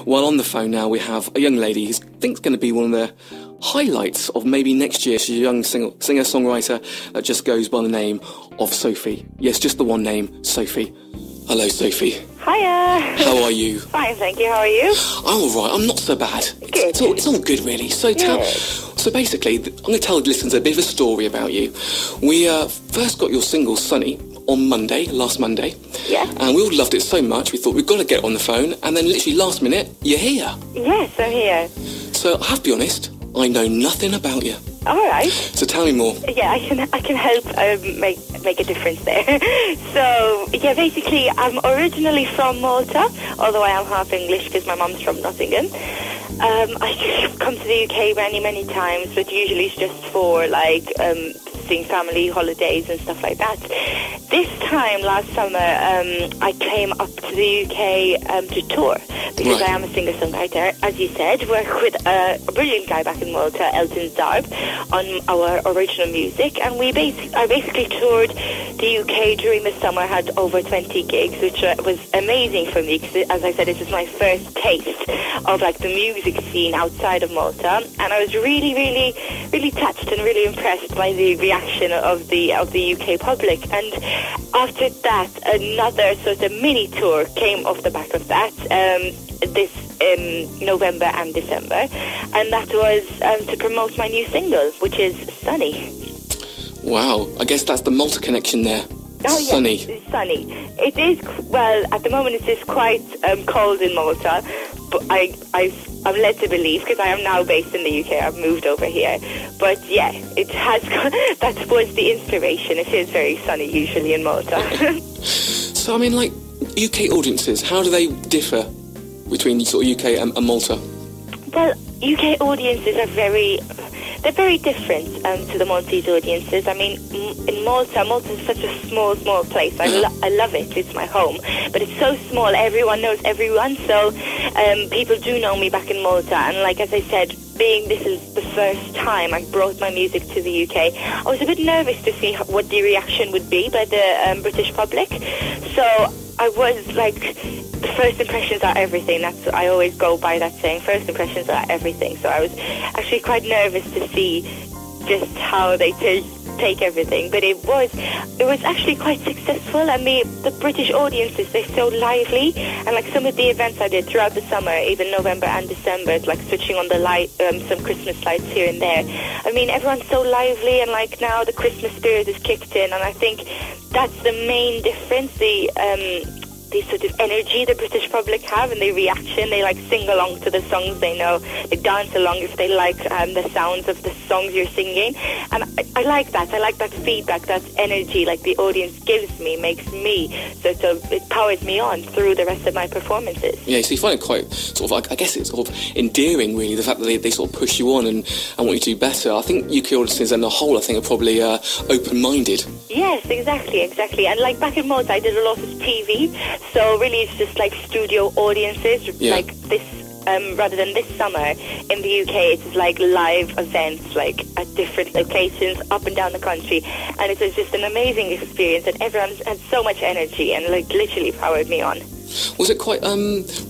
Well, on the phone now we have a young lady who thinks going to be one of the highlights of maybe next year. She's a young singer-songwriter that just goes by the name of Sophie. Yes, just the one name, Sophie. Hello, Sophie. Hiya. How are you? Fine, thank you. How are you? I'm all right. I'm not so bad. It's all good, really. So basically, I'm going to tell the listeners a bit of a story about you. We first got your single, Sunny, on last Monday. Yeah. And we all loved it so much, we thought we've got to get on the phone, and then literally last minute, you're here. Yes, I'm here. So I have to be honest, I know nothing about you. All right. So tell me more. Yeah, I can help make a difference there. So, yeah, basically, I'm originally from Malta, although I am half English because my mum's from Nottingham. I've come to the UK many, many times, but usually it's just for, seeing family holidays and stuff like that. This time, last summer, I came up to the UK to tour, because I am a singer-songwriter, as you said, work with a brilliant guy back in Malta, Elton Darb, on our original music, and I basically toured the UK during the summer. I had over 20 gigs, which was amazing for me, because, as I said, this was my first taste of the music scene outside of Malta, and I was really, really, really touched and really impressed by the reaction of the UK public. And after that, another sort of mini tour came off the back of that, this November and December, and that was to promote my new single, which is Sunny. Wow, I guess that's the Malta connection there. Oh, Sunny. Yes, it's sunny. It is, well, at the moment it is quite cold in Malta, but I'm led to believe, because I am now based in the UK, I've moved over here. But yeah, it has that was the inspiration. It is very sunny usually in Malta. So, I mean, UK audiences, how do they differ between sort of UK and Malta? Well, UK audiences are very different to the Maltese audiences. I mean, in Malta is such a small place. I love it. It's my home. But it's so small. Everyone knows everyone. So people do know me back in Malta. And as I said, being this is the first time I brought my music to the UK, I was a bit nervous to see what the reaction would be by the British public. So I was the first impressions are everything. I always go by that saying, first impressions are everything. So I was actually quite nervous to see just how they take everything. But it was actually quite successful. I mean, the British audiences, they're so lively. And some of the events I did throughout the summer, even November and December, switching on the light, some Christmas lights here and there. I mean, everyone's so lively, and now the Christmas spirit is kicked in, and I think that's the main difference. The sort of energy the British public have, and the reaction. They sing along to the songs they know. They dance along if they like the sounds of the songs you're singing. And I like that. I like that feedback, that energy the audience gives me, makes me it powers me on through the rest of my performances. Yeah, so you find it quite sort of, I guess it's sort of endearing, really, the fact that they sort of push you on and want you to do better. I think UK audiences as a whole, I think, are probably open-minded. Yes, exactly. And back in Malta, I did a lot of TV. So really it's just studio audiences, this, rather than this summer in the UK, it's live events, at different locations up and down the country. And it was just an amazing experience, and everyone had so much energy and literally powered me on. Was it quite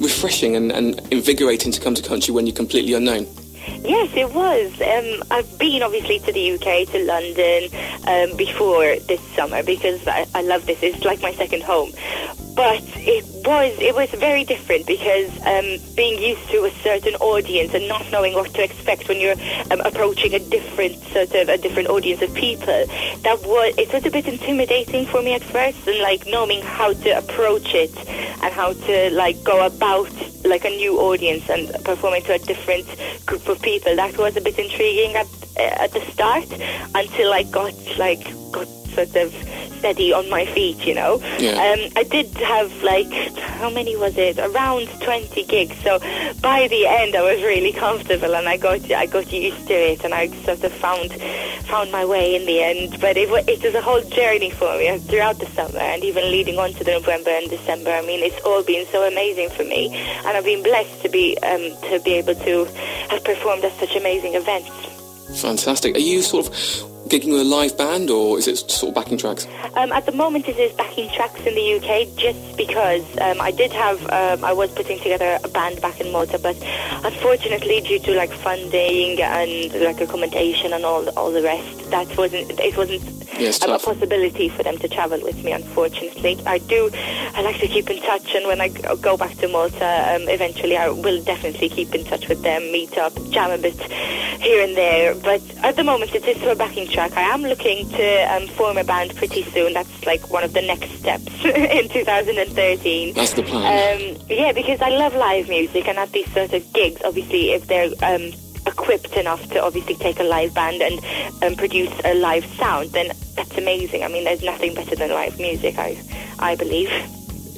refreshing and invigorating to come to country when you're completely unknown? Yes, it was. I've been obviously to the UK, to London, before this summer, because I love this. It's my second home. But it was very different, because being used to a certain audience and not knowing what to expect when you're approaching a different audience of people, it was a bit intimidating for me at first, and knowing how to approach it and how to go about a new audience and performing to a different group of people. That was a bit intriguing at the start, until I got sort of steady on my feet, Yeah. I did have how many was it? Around 20 gigs. So by the end, I was really comfortable, and I got used to it, and I sort of found my way in the end. But it was a whole journey for me throughout the summer, and even leading on to the November and December. I mean, it's all been so amazing for me, and I've been blessed to be able to have performed at such amazing events. Fantastic. Are you sort of gigging with a live band, or is it sort of backing tracks? At the moment it is backing tracks in the UK, just because I was putting together a band back in Malta, but unfortunately due to like funding and like accommodation and all the rest, it wasn't a possibility for them to travel with me, unfortunately. I like to keep in touch, and when I go back to Malta, eventually I will definitely keep in touch with them, meet up, jam a bit here and there. But at the moment it is for a backing track. I am looking to form a band pretty soon. That's like one of the next steps in 2013. That's the plan. Yeah, because I love live music, and at these sort of gigs, obviously, if they're equipped enough to obviously take a live band and produce a live sound, then that's amazing. I mean, there's nothing better than live music, I believe.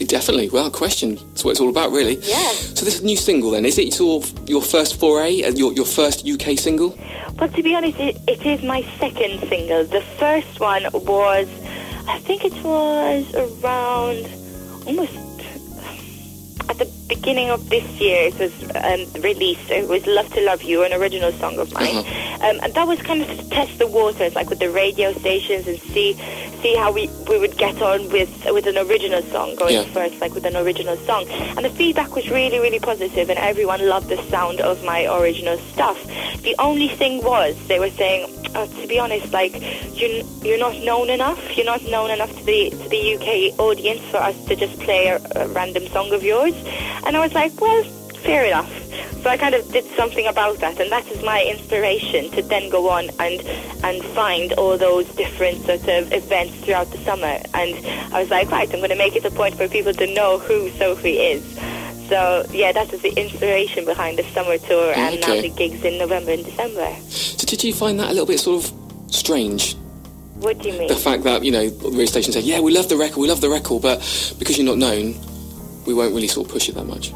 Definitely, without question. That's what it's all about, really. Yeah. So this new single, then, is it sort of your first foray, your first UK single? Well, to be honest, it is my second single. The first one was, I think it was around almost at the beginning of this year. It was released. It was Love to Love You, an original song of mine. And that was kind of to test the waters, like with the radio stations, and see how we would get on with an original song, going first, like with an original song. And the feedback was really, really positive, and everyone loved the sound of my original stuff. The only thing was, they were saying, to be honest, like, you're not known enough. You're not known enough to the UK audience for us to just play a random song of yours. And I was like, well, fair enough. So I kind of did something about that, and that is my inspiration to then go on and find all those different sort of events throughout the summer. And I was like, right, I'm going to make it a point for people to know who Sophie is. So, yeah, that was the inspiration behind the summer tour and now the gigs in November and December. So did you find that a little bit sort of strange? What do you mean? The fact that, the radio station said, yeah, we love the record, but because you're not known, we won't really sort of push it that much.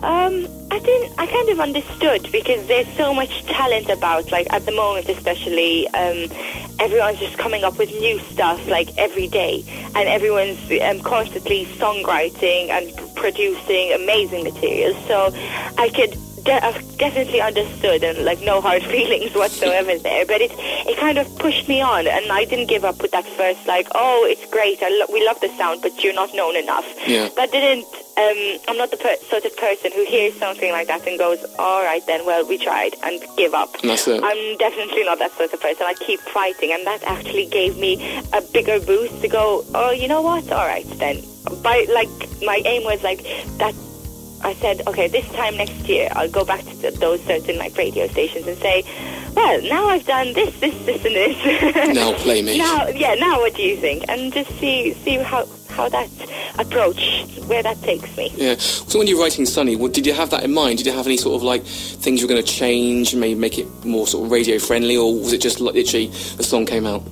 I kind of understood, because there's so much talent about, like, at the moment especially, everyone's just coming up with new stuff, like, every day, and everyone's constantly songwriting and producing amazing materials, so I've definitely understood, and like no hard feelings whatsoever there, but it kind of pushed me on, and I didn't give up with that first, like, oh, it's great, we love the sound, but you're not known enough. Yeah. That didn't, I'm not the sort of person who hears something like that and goes, all right then, well, we tried, and give up. And that's it. I'm definitely not that sort of person. I keep fighting, and that actually gave me a bigger boost to go, oh, you know what, all right then. My aim was like that. I said, okay, this time next year, I'll go back to those certain like radio stations and say, well, now I've done this, and this. Now play me. Now what do you think? And just see how that approach, where that takes me. Yeah. So when you're writing Sunny, did you have that in mind? Did you have any sort of like things you were going to change, maybe make it more sort of radio friendly, or was it just like, literally the song came out?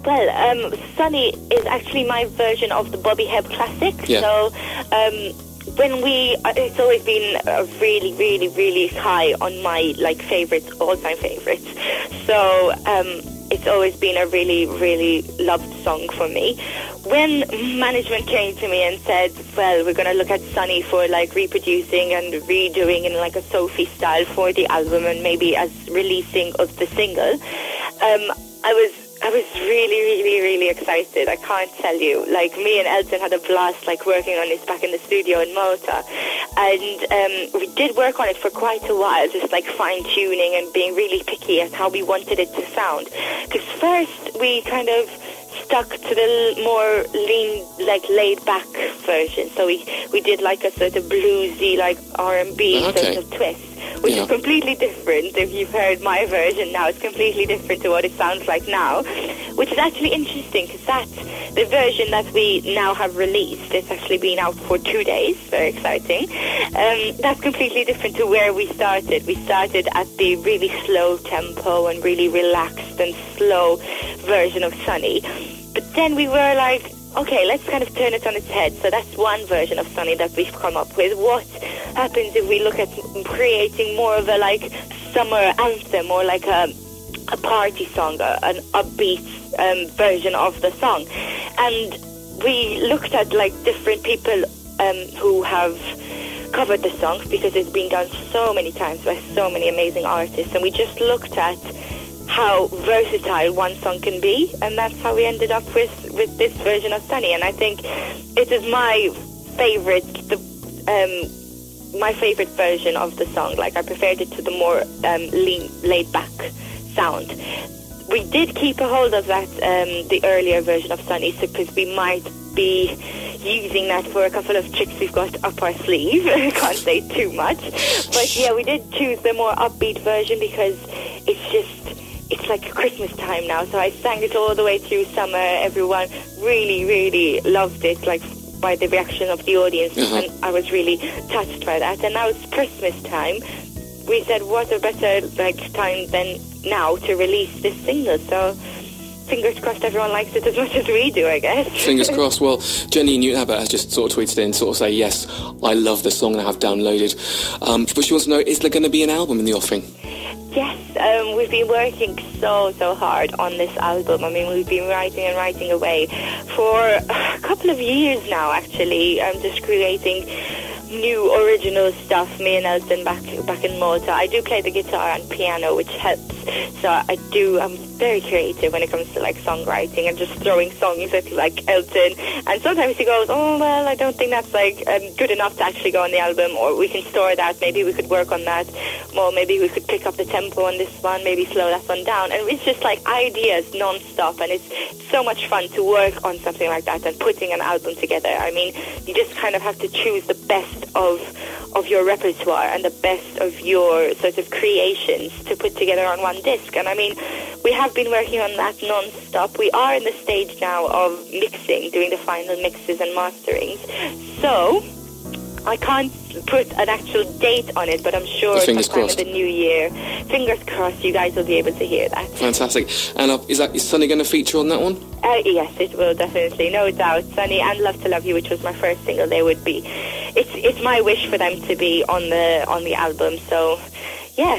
Well, Sunny is actually my version of the Bobby Hebb classic. Yeah. So, it's always been really, really, really high on my like all-time favorites. So it's always been a really, really loved song for me. When management came to me and said, well, we're going to look at Sunny for like reproducing and redoing in like a Sophie style for the album, and maybe as releasing of the single, I was really, really, really excited. I can't tell you. Like, me and Elton had a blast, like, working on this back in the studio in Malta. And we did work on it for quite a while, just, like, fine-tuning and being really picky at how we wanted it to sound. Because first, we kind of stuck to the more laid-back version. So we did, like, a sort of bluesy, like, R&B sort of twist, which is completely different. If you've heard my version now, it's completely different to what it sounds like now, which is actually interesting, because the version that we now have released, it's actually been out for 2 days, very exciting. That's completely different to where we started. We started at the really slow tempo and really relaxed and slow version of Sunny. But then we were like, okay, let's kind of turn it on its head. So that's one version of Sunny that we've come up with. What happens if we look at creating more of a like summer anthem, or like a party song, an upbeat version of the song? And we looked at like different people who have covered the song, because it's been done so many times by so many amazing artists, and we just looked at how versatile one song can be, and that's how we ended up with this version of Sunny. And I think it is my favorite, my favorite version of the song. Like, I preferred it to the more laid back sound. We did keep a hold of that, the earlier version of Sunny, because we might be using that for a couple of tricks we've got up our sleeve. I can't say too much, but yeah, we did choose the more upbeat version because it's like Christmas time now. So I sang it all the way through summer. Everyone really, really loved it, like by the reaction of the audience, and I was really touched by that. And now it's Christmas time. We said, what a better time than now to release this single. So fingers crossed everyone likes it as much as we do, I guess. Fingers crossed. Well, Jenny Newton-Abbott has just sort of tweeted in, sort of say, yes, I love the song and I have downloaded. But she wants to know, is there going to be an album in the offing? Yes, we've been working so hard on this album. I mean, we've been writing away for a couple of years now, actually. I'm just creating new original stuff. Me and Elton back in Malta. I do play the guitar and piano, which helps. So I'm very creative when it comes to like songwriting and just throwing songs at like Elton. And sometimes he goes, oh well, I don't think that's like good enough to actually go on the album, or we can store that. Maybe we could work on that. Well, maybe we could pick up the tempo on this one, maybe slow that one down. And it's just like ideas non-stop, and it's so much fun to work on something like that and putting an album together. I mean, you just kind of have to choose the best of your repertoire and the best of your sort of creations to put together on one disc. And I mean, we have been working on that non-stop. We are in the stage now of mixing, doing the final mixes and masterings. So I can't put an actual date on it, but I'm sure sometime in the new year, fingers crossed, you guys will be able to hear that. Fantastic. And is Sunny going to feature on that one? Yes, it will, definitely, no doubt. Sunny and Love to Love You, which was my first single, they would be. It's my wish for them to be on the album. So, yeah.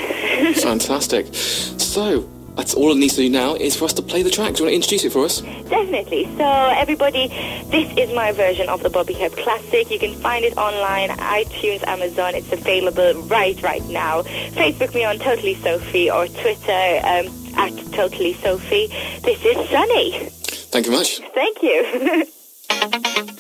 Fantastic. So, that's all it needs to do now is for us to play the track. Do you want to introduce it for us? Definitely. So, everybody, this is my version of the Bobby Hebb classic. You can find it online, iTunes, Amazon. It's available right now. Facebook me on Totally Sophie, or Twitter at Totally Sophie. This is Sunny. Thank you much. Thank you.